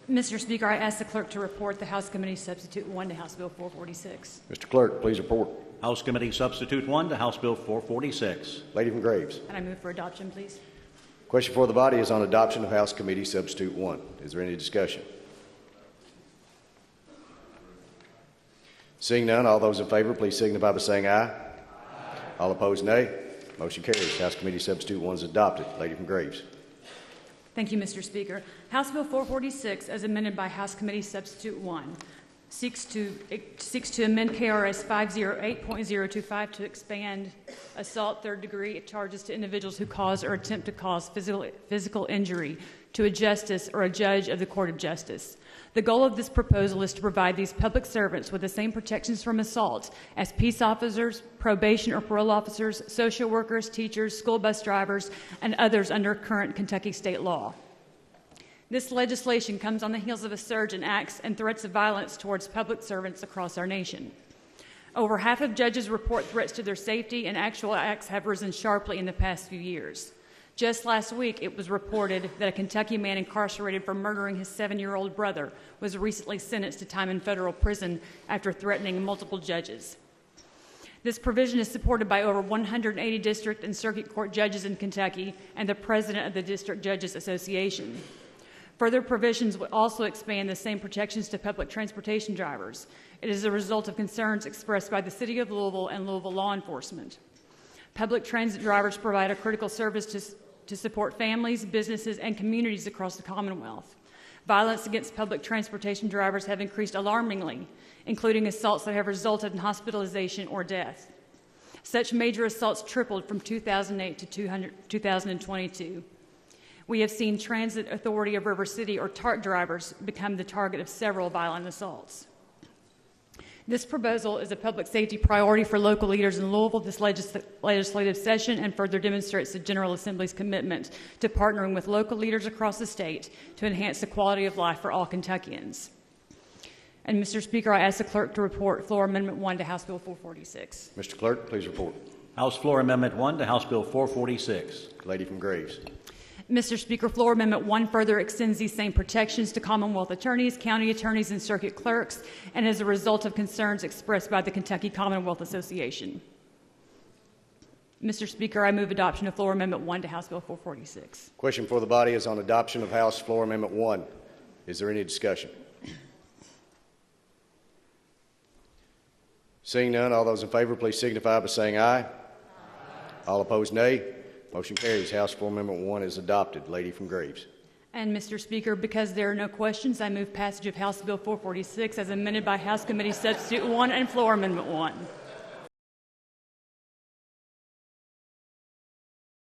Mr. Speaker, I ask the clerk to report the House Committee Substitute 1 to House Bill 446. Mr. Clerk, please report. House Committee Substitute 1 to House Bill 446. Lady from Graves. And I move for adoption, please. Question for the body is on adoption of House Committee Substitute 1. Is there any discussion? Seeing none, all those in favor, please signify by saying aye. Aye. All opposed, nay. Motion carries. House Committee Substitute 1 is adopted. Lady from Graves. Thank you, Mr. Speaker. House Bill 446, as amended by House Committee Substitute 1, seeks to amend KRS 508.025 to expand assault third-degree charges to individuals who cause or attempt to cause physical injury to a justice or a judge of the Court of Justice. The goal of this proposal is to provide these public servants with the same protections from assault as peace officers, probation or parole officers, social workers, teachers, school bus drivers, and others under current Kentucky state law. This legislation comes on the heels of a surge in acts and threats of violence towards public servants across our nation. Over half of judges report threats to their safety, and actual acts have risen sharply in the past few years. Just last week, it was reported that a Kentucky man incarcerated for murdering his 7-year-old brother was recently sentenced to time in federal prison after threatening multiple judges. This provision is supported by over 180 district and circuit court judges in Kentucky and the president of the District Judges Association. Further provisions would also expand the same protections to public transportation drivers. It is a result of concerns expressed by the City of Louisville and Louisville law enforcement. Public transit drivers provide a critical service to support families, businesses, and communities across the Commonwealth. Violence against public transportation drivers have increased alarmingly, including assaults that have resulted in hospitalization or death. Such major assaults tripled from 2008 to 2022. We have seen Transit Authority of River City, or TART drivers, become the target of several violent assaults. This proposal is a public safety priority for local leaders in Louisville this legislative session, and further demonstrates the General Assembly's commitment to partnering with local leaders across the state to enhance the quality of life for all Kentuckians. And Mr. Speaker, I ask the clerk to report Floor Amendment 1 to House Bill 446. Mr. Clerk, please report. House Floor Amendment 1 to House Bill 446. Lady from Graves. Mr. Speaker, Floor Amendment 1 further extends these same protections to Commonwealth attorneys, county attorneys, and circuit clerks, and as a result of concerns expressed by the Kentucky Commonwealth Association. Mr. Speaker, I move adoption of Floor Amendment 1 to House Bill 446. Question for the body is on adoption of House Floor Amendment 1. Is there any discussion? Seeing none, all those in favor, please signify by saying aye. Aye. All opposed, nay. Motion carries. House Floor Amendment 1 is adopted. Lady from Graves. And Mr. Speaker, because there are no questions, I move passage of House Bill 446 as amended by House Committee Substitute 1 and Floor Amendment 1.